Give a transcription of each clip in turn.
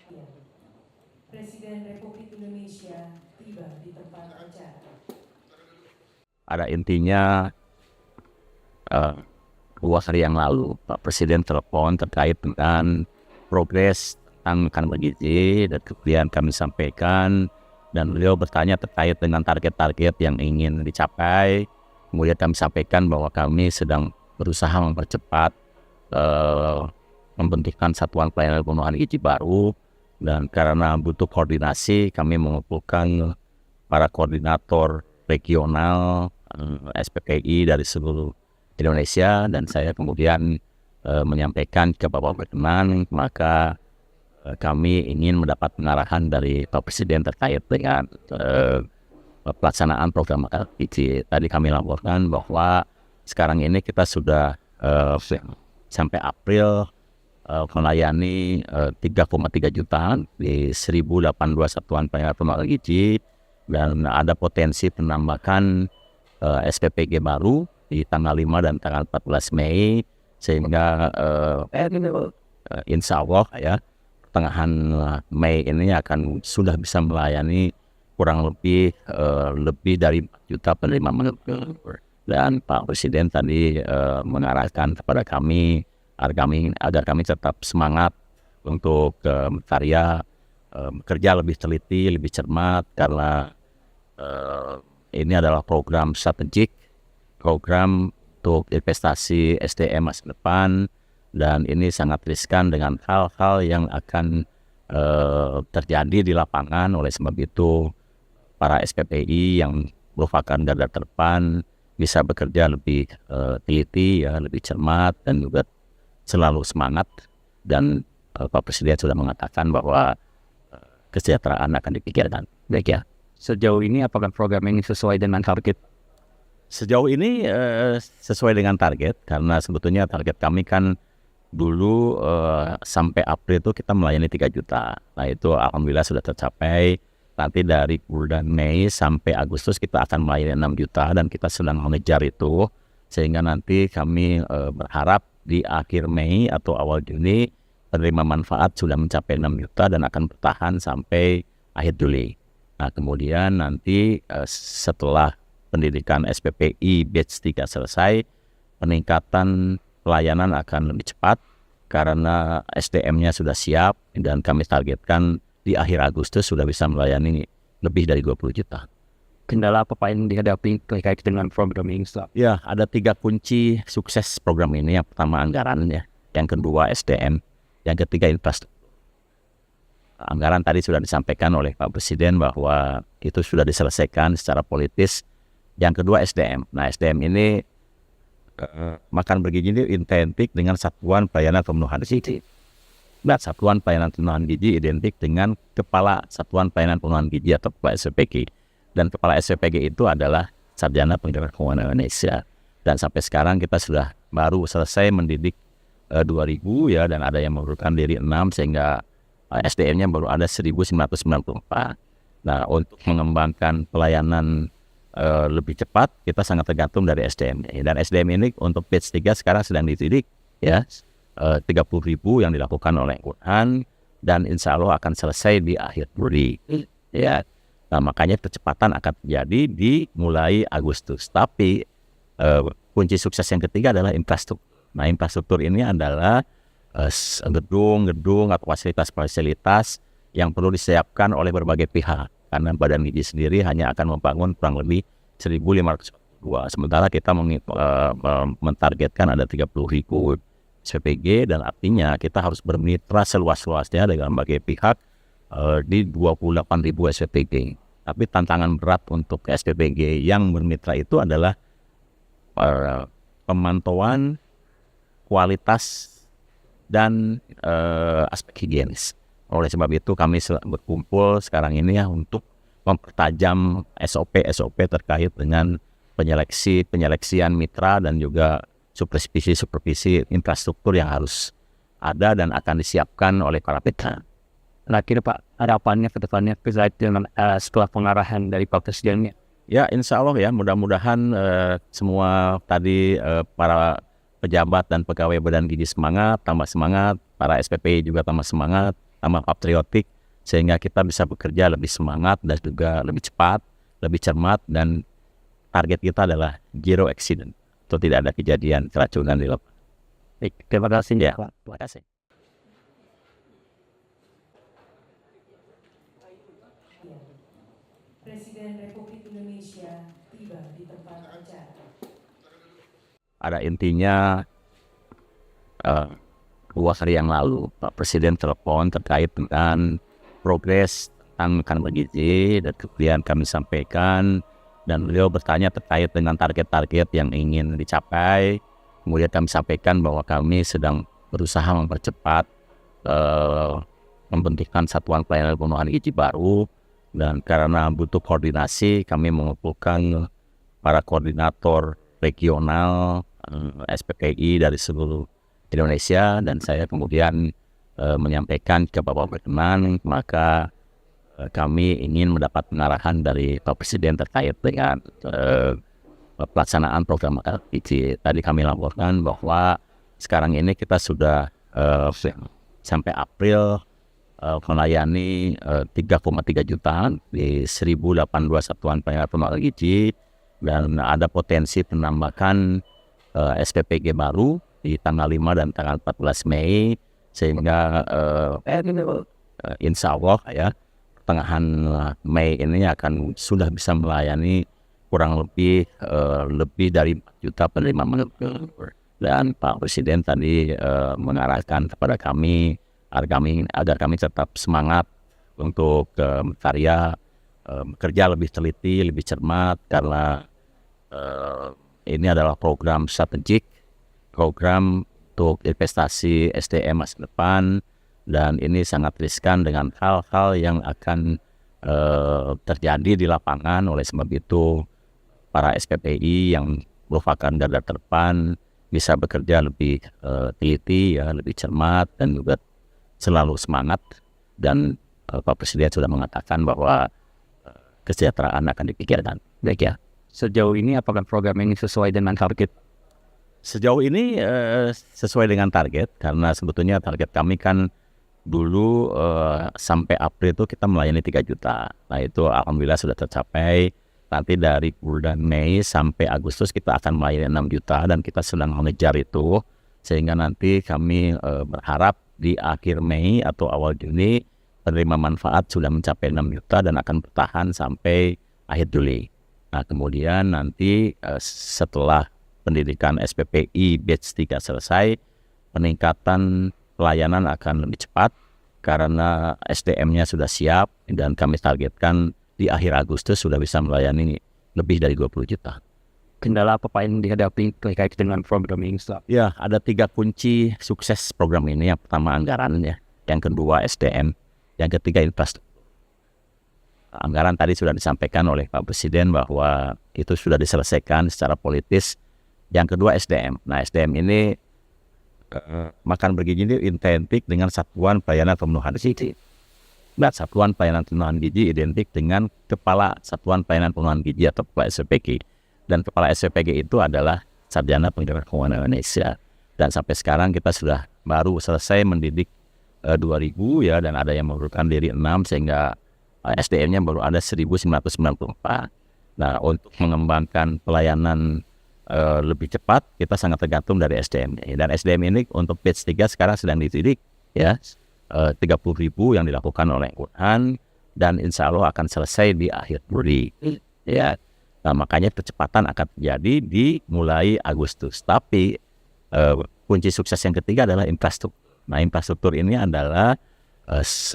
Ya, Presiden Republik Indonesia tiba di tempat acara. Ada intinya, 2 hari yang lalu Pak Presiden telepon terkait dengan progres tentang kandungan gizi, dan kemudian kami sampaikan, dan beliau bertanya terkait dengan target-target yang ingin dicapai. Kemudian kami sampaikan bahwa kami sedang berusaha mempercepat membentukkan satuan pelayanan pemenuhan gizi baru, dan karena butuh koordinasi kami mengumpulkan para koordinator regional SPPI dari seluruh Indonesia, dan saya kemudian menyampaikan ke Bapak berkenan, maka kami ingin mendapat pengarahan dari Pak Presiden terkait dengan pelaksanaan program makan gizi. Tadi kami laporkan bahwa sekarang ini kita sudah sampai April melayani 3,3 juta di 1.082 satuan pelayanan pemenuhan gizi, dan ada potensi penambahan SPPG baru di tanggal 5 dan tanggal 14 Mei, sehingga insya Allah ya pertengahan Mei ini akan sudah bisa melayani kurang lebih dari 4 juta penerima manfaat. Dan Pak Presiden tadi mengarahkan kepada kami agar kami tetap semangat untuk berkarya, bekerja lebih teliti, lebih cermat, karena ini adalah program strategik, program untuk investasi SDM masa depan, dan ini sangat riskan dengan hal-hal yang akan terjadi di lapangan. Oleh sebab itu, para SPPI yang merupakan garda terdepan bisa bekerja lebih teliti, ya, lebih cermat, dan juga selalu semangat. Dan Pak Presiden sudah mengatakan bahwa kesejahteraan akan dipikirkan. Baik ya. Sejauh ini apakah program ini sesuai dengan target? Sejauh ini sesuai dengan target, karena sebetulnya target kami kan dulu sampai April itu kita melayani 3 juta. Nah itu alhamdulillah sudah tercapai. Nanti dari bulan Mei sampai Agustus kita akan melayani 6 juta, dan kita sedang mengejar itu. Sehingga nanti kami berharap di akhir Mei atau awal Juni penerima manfaat sudah mencapai 6 juta dan akan bertahan sampai akhir Juli. Nah kemudian nanti setelah pendidikan SPPI batch 3 selesai, peningkatan pelayanan akan lebih cepat karena SDM-nya sudah siap, dan kami targetkan di akhir Agustus sudah bisa melayani lebih dari 20 juta. Kendala apa Pak yang dihadapi terkait dengan program ini? Ya, ada 3 kunci sukses program ini. Yang pertama anggarannya, yang kedua SDM, yang ketiga infrastruktur. Anggaran tadi sudah disampaikan oleh Pak Presiden bahwa itu sudah diselesaikan secara politis. Yang kedua SDM. Nah SDM ini makan bergizi ini identik dengan satuan pelayanan pemenuhan gizi. Nah satuan pelayanan pemenuhan gizi identik dengan kepala satuan pelayanan pemenuhan gizi atau kepala SPPG. Dan kepala SPPG itu adalah Sarjana Pendidikan Keuangan Indonesia. Dan sampai sekarang kita sudah baru selesai mendidik 2.000 ya, dan ada yang mengundurkan diri 6, sehingga SDM-nya baru ada 1.994. Nah untuk mengembangkan pelayanan lebih cepat, kita sangat tergantung dari SDM. Dan SDM ini untuk batch 3 sekarang sedang dididik ya, 30.000 yang dilakukan oleh Quran, dan insya Allah akan selesai di akhir Juli ya. Nah makanya percepatan akan terjadi di mulai Agustus. Tapi kunci sukses yang ketiga adalah infrastruktur. Nah infrastruktur ini adalah gedung-gedung atau fasilitas-fasilitas yang perlu disiapkan oleh berbagai pihak. Karena Badan Gizi sendiri hanya akan membangun kurang lebih 1.502. Sementara kita mentargetkan ada 30.000 SPPG, dan artinya kita harus bermitra seluas-luasnya dengan berbagai pihak di 28.000 SPPG. Tapi tantangan berat untuk SPPG yang bermitra itu adalah pemantauan kualitas dan aspek higienis. Oleh sebab itu kami berkumpul sekarang ini ya untuk mempertajam SOP terkait dengan penyeleksian mitra dan juga supervisi infrastruktur yang harus ada dan akan disiapkan oleh para mitra. Nah kira Pak, harapannya ke depannya dengan setelah pengarahan dari Pak Presidennya? Ya insya Allah ya, mudah-mudahan semua tadi para pejabat dan pegawai Badan Gizi semangat, tambah semangat, para SPPI juga tambah semangat, sama patriotik, sehingga kita bisa bekerja lebih semangat dan juga lebih cepat, lebih cermat, dan target kita adalah zero accident, atau tidak ada kejadian keracunan di lapangan. Baik, terima kasih Ya, Pak. terima kasih. Presiden Republik Indonesia tiba di tempat acara. Pada intinya, 2 hari yang lalu Pak Presiden telepon terkait dengan progres tentang makan bergizi, dan kemudian kami sampaikan, dan beliau bertanya terkait dengan target-target yang ingin dicapai. Kemudian kami sampaikan bahwa kami sedang berusaha mempercepat membentukkan satuan pelayanan pemenuhan gizi baru, dan karena butuh koordinasi kami mengumpulkan para koordinator regional SPPI dari seluruh Indonesia, dan saya kemudian menyampaikan ke Bapak berkenan, maka kami ingin mendapat pengarahan dari Pak Presiden terkait dengan pelaksanaan program makan gizi. Tadi kami laporkan bahwa sekarang ini kita sudah sampai April melayani 3,3 juta di 1.082 satuan pelayanan pemenuhan gizi, dan ada potensi penambahan SPPG baru di tanggal 5 dan tanggal 14 Mei, sehingga insya Allah ya pertengahan Mei ini akan sudah bisa melayani kurang lebih dari 4 juta penerima manfaat. Dan Pak Presiden tadi mengarahkan kepada kami agar kami tetap semangat untuk berkarya, bekerja lebih teliti, lebih cermat, karena ini adalah program strategik, program untuk investasi SDM masa depan, dan ini sangat riskan dengan hal-hal yang akan terjadi di lapangan. Oleh sebab itu, para SPPI yang merupakan garda terdepan bisa bekerja lebih teliti, ya, lebih cermat, dan juga selalu semangat. Dan Pak Presiden sudah mengatakan bahwa kesejahteraan akan dipikirkan. Baik ya. Sejauh ini apakah program ini sesuai dengan target? Sejauh ini sesuai dengan target, karena sebetulnya target kami kan dulu sampai April itu kita melayani 3 juta. Nah itu alhamdulillah sudah tercapai. Nanti dari bulan Mei sampai Agustus kita akan melayani 6 juta, dan kita sedang mengejar itu, sehingga nanti kami berharap di akhir Mei atau awal Juni penerima manfaat sudah mencapai 6 juta dan akan bertahan sampai akhir Juli. Nah kemudian nanti setelah pendidikan SPPI batch 3 selesai, peningkatan pelayanan akan lebih cepat karena SDM-nya sudah siap, dan kami targetkan di akhir Agustus sudah bisa melayani lebih dari 20 juta. Kendala apa yang dihadapi terkait dengan program ini? Ya, ada 3 kunci sukses program ini. Yang pertama anggaran, ya. Yang kedua SDM, yang ketiga infrastruktur. Anggaran tadi sudah disampaikan oleh Pak Presiden bahwa itu sudah diselesaikan secara politis. Yang kedua SDM. Nah SDM ini makan bergizi ini identik dengan satuan pelayanan pemenuhan gizi. Nah, satuan pelayanan pemenuhan gizi identik dengan kepala satuan pelayanan pemenuhan gizi atau kepala SPPG. Dan kepala SPPG itu adalah Sarjana Pendidikan Keuangan Indonesia. Dan sampai sekarang kita sudah baru selesai mendidik 2.000 ya, dan ada yang mengundurkan diri 6, sehingga SDM-nya baru ada 1.994. Nah, untuk mengembangkan pelayanan lebih cepat, kita sangat tergantung dari SDM. Dan SDM ini untuk batch 3 sekarang sedang dididik ya. 30.000 yang dilakukan oleh Quran, dan insya Allah akan selesai di akhir Juli ya. Nah, makanya percepatan akan terjadi di mulai Agustus. Tapi kunci sukses yang ketiga adalah infrastruktur. Nah infrastruktur ini adalah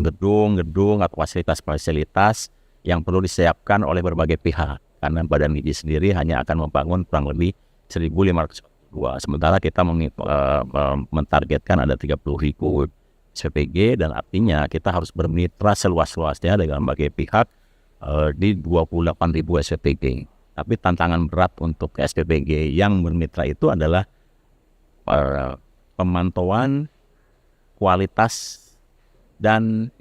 gedung-gedung atau fasilitas-fasilitas yang perlu disiapkan oleh berbagai pihak, karena Badan Gizi sendiri hanya akan membangun kurang lebih 1.542, sementara kita mentargetkan ada 30.000 SPPG, dan artinya kita harus bermitra seluas-luasnya dengan berbagai pihak di 28.000 SPPG. Tapi tantangan berat untuk SPPG yang bermitra itu adalah pemantauan kualitas dan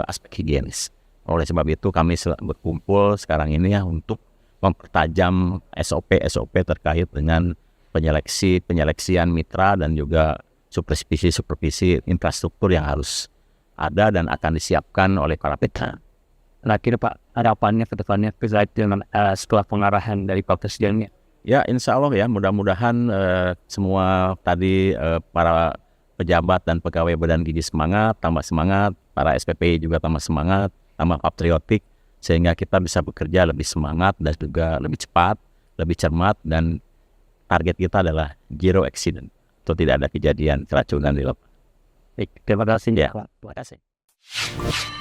aspek higienis. Oleh sebab itu kami berkumpul sekarang ini ya untuk mempertajam SOP terkait dengan penyeleksian mitra dan juga supervisi infrastruktur yang harus ada dan akan disiapkan oleh para PTA. Terakhir Pak, harapannya ke depannya terkait dengan setelah pengarahan dari Pak Presiden? Ya, insya Allah ya, mudah-mudahan semua tadi para pejabat dan pegawai Badan Gizi tambah semangat, para SPP juga tambah semangat, tambah patriotik, sehingga kita bisa bekerja lebih semangat dan juga lebih cepat, lebih cermat, dan target kita adalah zero accident, atau tidak ada kejadian keracunan di lapangan. Baik, terima kasih Ya, Pak. terima kasih.